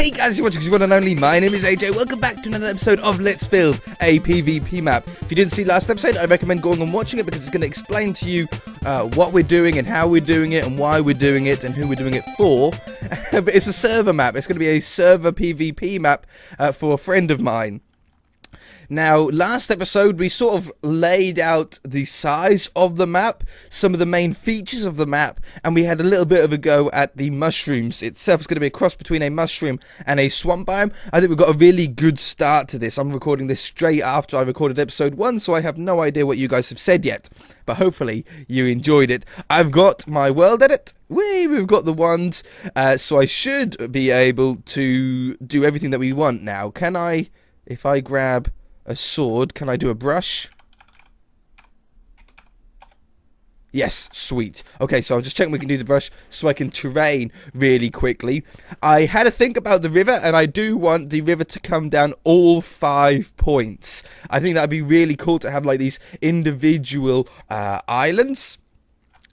Hey guys, you're watching one and only. My name is AJ. Welcome back to another episode of Let's Build a PvP map. If you didn't see last episode, I recommend going and watching it because it's going to explain to you what we're doing and how we're doing it and why we're doing it and who we're doing it for. But it's a server map. It's going to be a server PvP map for a friend of mine. Now, last episode, we sort of laid out the size of the map, some of the main features of the map, and we had a little bit of a go at the mushrooms itself. It's going to be a cross between a mushroom and a swamp biome. I think we've got a really good start to this. I'm recording this straight after I recorded episode 1, so I have no idea what you guys have said yet. But hopefully, you enjoyed it. I've got my world edit. We've got the wand, so I should be able to do everything that we want now. Can I, if I grab a sword, can I do a brush? Yes, sweet. Okay, so I'm just checking we can do the brush so I can terrain really quickly. I had to think about the river, and I do want the river to come down all 5 points. I think that'd be really cool to have like these individual islands.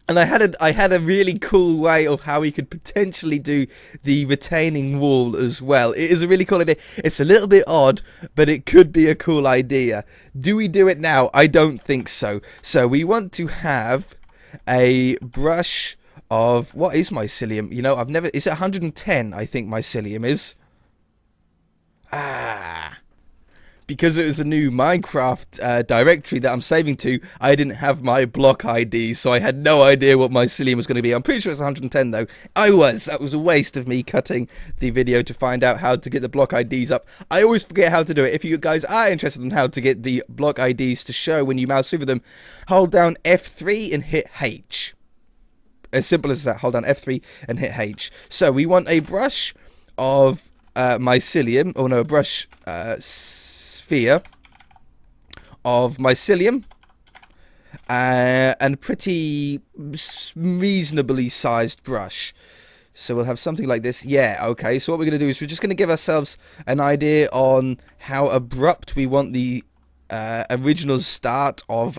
And I had a really cool way of how we could potentially do the retaining wall as well. It is a really cool idea. It's a little bit odd, but it could be a cool idea. Do we do it now? I don't think so. So we want to have a brush of, what is mycelium? You know, is it 110, I think mycelium is. Because it was a new Minecraft directory that I'm saving to, I didn't have my block ID, so I had no idea what mycelium was going to be. I'm pretty sure it's 110 though. That was a waste of me cutting the video to find out how to get the block IDs up. I always forget how to do it. If you guys are interested in how to get the block IDs to show when you mouse over them, hold down F3 and hit H. As simple as that. Hold down F3 and hit H. So we want a brush of mycelium, or no, a brush sphere of mycelium, and pretty reasonably sized brush. So we'll have something like this. Yeah, okay, so what we're going to do is we're just going to give ourselves an idea on how abrupt we want the original start of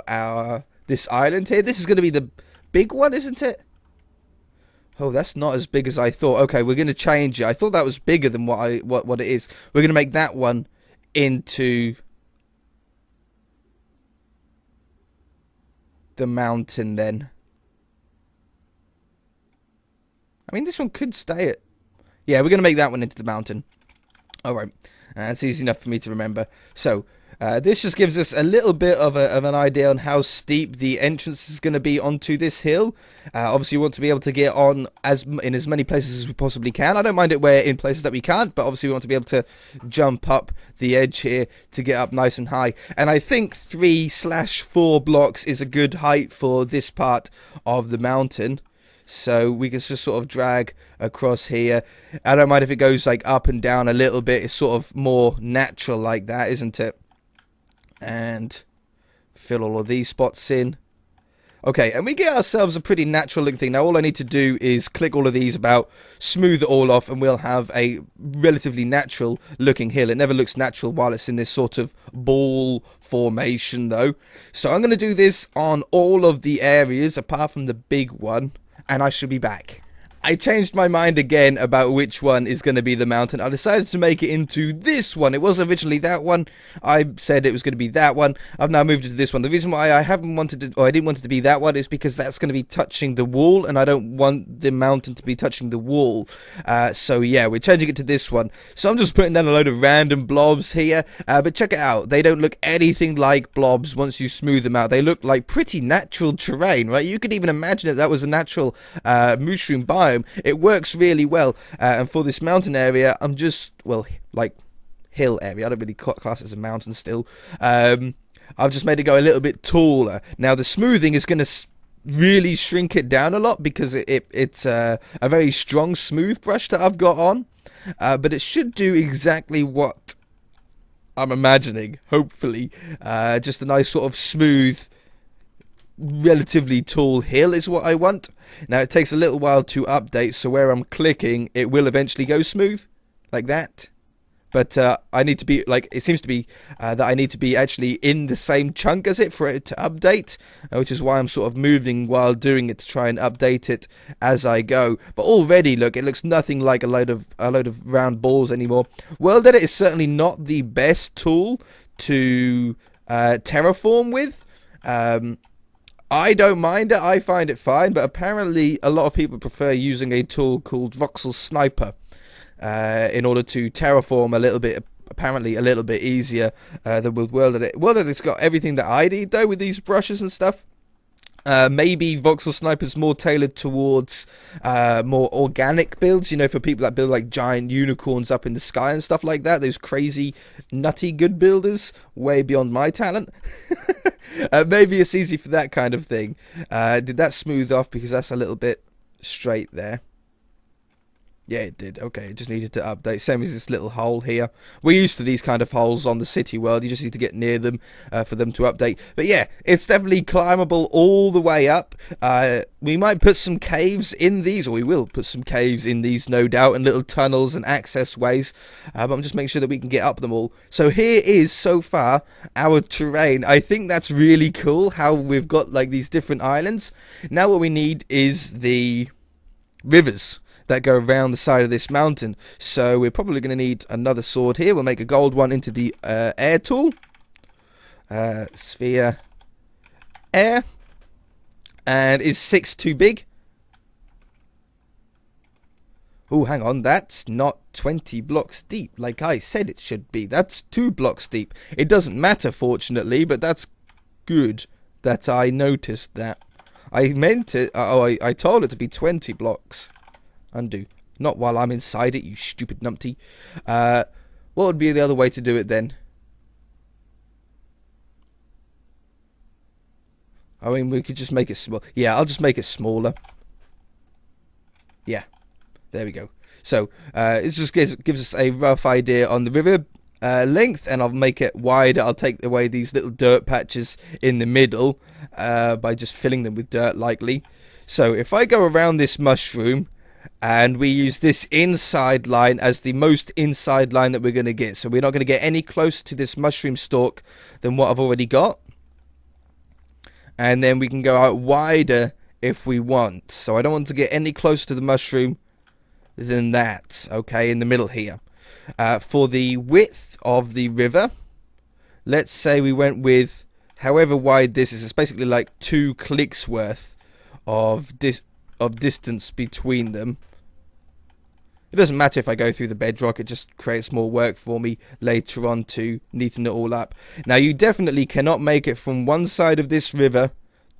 this island here. This is going to be the big one, isn't it? Oh, that's not as big as I thought. Okay, we're going to change it. I thought that was bigger than what it is. We're going to make that one into the mountain then. I mean, this one could stay at... Yeah, we're going to make that one into the mountain. Alright, that's easy enough for me to remember. So, this just gives us a little bit of an idea on how steep the entrance is going to be onto this hill. Obviously, we want to be able to get on in as many places as we possibly can. I don't mind it where in places that we can't, but obviously we want to be able to jump up the edge here to get up nice and high. And I think 3/4 blocks is a good height for this part of the mountain. So we can just sort of drag across here. I don't mind if it goes like up and down a little bit. It's sort of more natural like that, isn't it? And fill all of these spots in. Okay, and we get ourselves a pretty natural looking thing. Now all I need to do is click all of these about, smooth it all off, and we'll have a relatively natural looking hill. It never looks natural while it's in this sort of ball formation though. So I'm going to do this on all of the areas apart from the big one, and I should be back. I changed my mind again about which one is going to be the mountain. I decided to make it into this one. It was originally that one. I said it was going to be that one. I've now moved it to this one. The reason why I didn't want it to be that one is because that's going to be touching the wall, and I don't want the mountain to be touching the wall. So yeah, we're changing it to this one. So I'm just putting down a load of random blobs here, but check it out. They don't look anything like blobs once you smooth them out. They look like pretty natural terrain, right? You could even imagine that was a natural mushroom biome. It works really well, and for this mountain area, I'm just, well, like hill area, I don't really class it as a mountain still. I've just made it go a little bit taller. Now the smoothing is going to really shrink it down a lot because it's a very strong smooth brush that I've got on, but it should do exactly what I'm imagining, hopefully. Just a nice sort of smooth, relatively tall hill is what I want. Now it takes a little while to update, so where I'm clicking it will eventually go smooth like that, But I need to be, like, it seems to be that I need to be actually in the same chunk as it for it to update, which is why I'm sort of moving while doing it to try and update it as I go. But already, look, it looks nothing like a load of round balls anymore. World Edit is certainly not the best tool to terraform with. I don't mind it, I find it fine, but apparently a lot of people prefer using a tool called Voxel Sniper in order to terraform a little bit, apparently a little bit easier than with World Edit. World Edit's got everything that I need though with these brushes and stuff. Maybe Voxel Sniper's more tailored towards more organic builds, you know, for people that build like giant unicorns up in the sky and stuff like that. Those crazy, nutty good builders, way beyond my talent. Maybe it's easy for that kind of thing. Did that smooth off because that's a little bit straight there? Yeah, it did. Okay, it just needed to update. Same as this little hole here. We're used to these kind of holes on the city world. You just need to get near them for them to update. But yeah, it's definitely climbable all the way up. We might put some caves in these, or we will put some caves in these, no doubt, and little tunnels and access ways. But I'm just making sure that we can get up them all. So here is, so far, our terrain. I think that's really cool, how we've got like these different islands. Now what we need is the rivers that go around the side of this mountain. So we're probably going to need another sword here. We'll make a gold one into the air tool. Sphere air. And is 6 too big? Oh, hang on. That's not 20 blocks deep like I said it should be. That's 2 blocks deep. It doesn't matter, fortunately, but that's good that I noticed that. I meant it. I told it to be 20 blocks. Undo. Not while I'm inside it, you stupid numpty. What would be the other way to do it then? I mean, we could just make it small. Yeah, I'll just make it smaller. Yeah. There we go. So, it just gives us a rough idea on the river length, and I'll make it wider. I'll take away these little dirt patches in the middle by just filling them with dirt, likely. So, if I go around this mushroom, and we use this inside line as the most inside line that we're going to get. So we're not going to get any closer to this mushroom stalk than what I've already got. And then we can go out wider if we want. So I don't want to get any closer to the mushroom than that. Okay, in the middle here. For the width of the river, let's say we went with however wide this is. It's basically like 2 clicks worth of distance between them. It doesn't matter if I go through the bedrock, it just creates more work for me later on to neaten it all up. Now you definitely cannot make it from one side of this river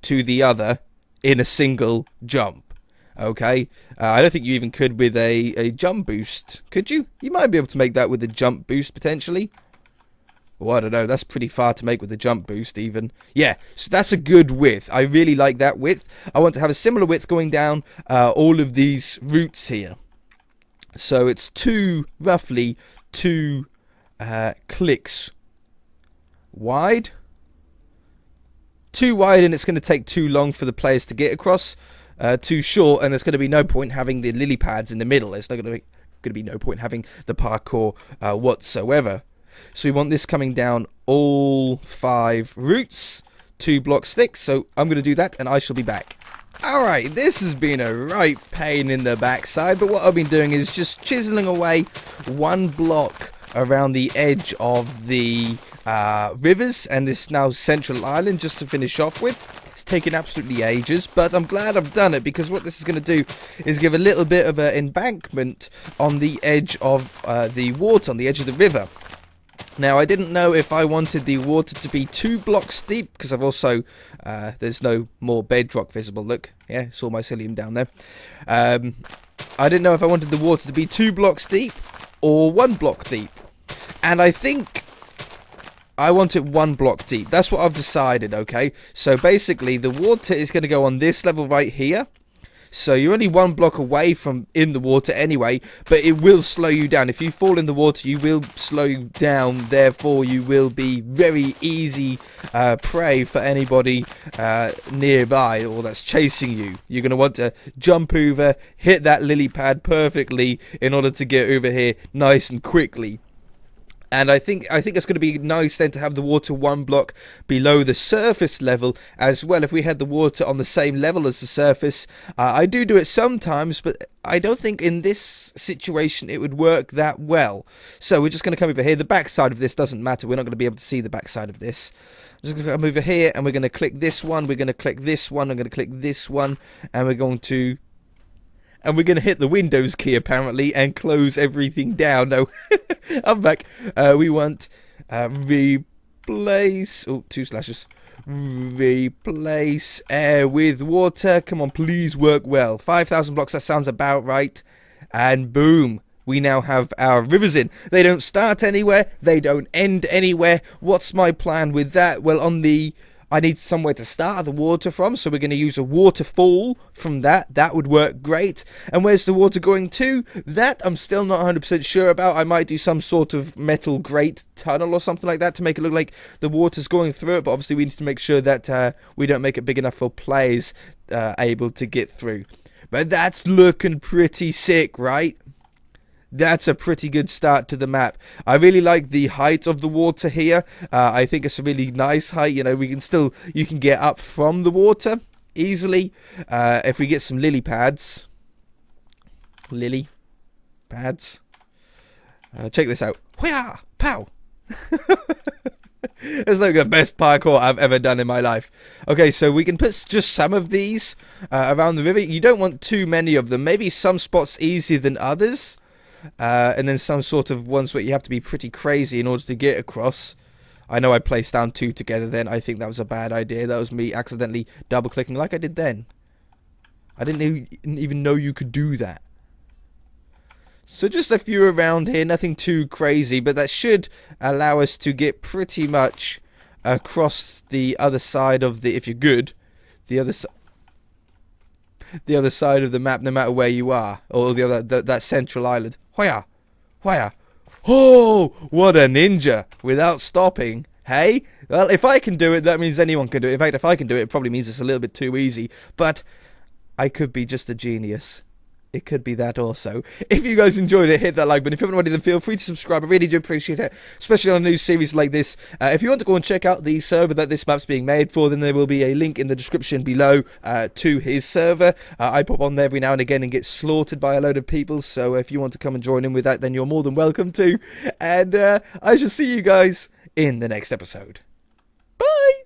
to the other in a single jump. Okay, I don't think you even could with a jump boost, could you? You might be able to make that with a jump boost potentially. Well, I don't know, that's pretty far to make with a jump boost even. Yeah, so that's a good width. I really like that width. I want to have a similar width going down all of these routes here. So it's roughly 2 clicks wide. 2 wide, and it's going to take too long for the players to get across. Too short, and there's going to be no point having the lily pads in the middle. There's not going to be no point having the parkour whatsoever. So we want this coming down all 5 routes, 2 blocks thick. So I'm going to do that, and I shall be back. Alright, this has been a right pain in the backside, but what I've been doing is just chiseling away 1 block around the edge of the rivers and this now central island just to finish off with. It's taken absolutely ages, but I'm glad I've done it, because what this is going to do is give a little bit of an embankment on the edge of the water, on the edge of the river. Now, I didn't know if I wanted the water to be 2 blocks deep, because I've also, there's no more bedrock visible. Look, yeah, it's all mycelium down there. I didn't know if I wanted the water to be 2 blocks deep or 1 block deep. And I think I want it 1 block deep. That's what I've decided, okay? So basically, the water is going to go on this level right here. So you're only 1 block away from in the water anyway, but it will slow you down. If you fall in the water, you will slow you down. Therefore, you will be very easy prey for anybody nearby or that's chasing you. You're going to want to jump over, hit that lily pad perfectly in order to get over here nice and quickly. And I think it's going to be nice then to have the water one block below the surface level as well. If we had the water on the same level as the surface, I do it sometimes, but I don't think in this situation it would work that well. So we're just going to come over here. The back side of this doesn't matter. We're not going to be able to see the back side of this. I'm just going to come over here and we're going to click this one. We're going to click this one. I'm going to click this one, and we're going to hit the Windows key, apparently, and close everything down. No, I'm back. We want replace... Oh, 2 slashes. Replace air with water. Come on, please work well. 5,000 blocks, that sounds about right. And boom. We now have our rivers in. They don't start anywhere. They don't end anywhere. What's my plan with that? Well, I need somewhere to start the water from, so we're going to use a waterfall from that. That would work great. And where's the water going to? That I'm still not 100% sure about. I might do some sort of metal grate tunnel or something like that to make it look like the water's going through it, but obviously we need to make sure that we don't make it big enough for players able to get through. But that's looking pretty sick, right? That's a pretty good start to the map. I really like the height of the water here. I think it's a really nice height. You know, you can get up from the water easily. If we get some lily pads. Check this out. Hoo-yah! Pow! It's like the best parkour I've ever done in my life. Okay, so we can put just some of these around the river. You don't want too many of them. Maybe some spots easier than others. And then some sort of ones where you have to be pretty crazy in order to get across. I know I placed down 2 together then. I think that was a bad idea. That was me accidentally double-clicking like I did then. I didn't even know you could do that. So just a few around here. Nothing too crazy. But that should allow us to get pretty much across the other side of the... If you're good, the other side of the map, no matter where you are, or that central island. Hoya, hoya, oh! What a ninja! Without stopping, hey? Well, if I can do it, that means anyone can do it. In fact, if I can do it, it probably means it's a little bit too easy. But I could be just a genius. It could be that also. If you guys enjoyed it, hit that like button. If you haven't already, then feel free to subscribe. I really do appreciate it, especially on a new series like this. If you want to go and check out the server that this map's being made for, then there will be a link in the description below to his server. I pop on there every now and again and get slaughtered by a load of people, so if you want to come and join in with that, then you're more than welcome to. And I shall see you guys in the next episode. Bye!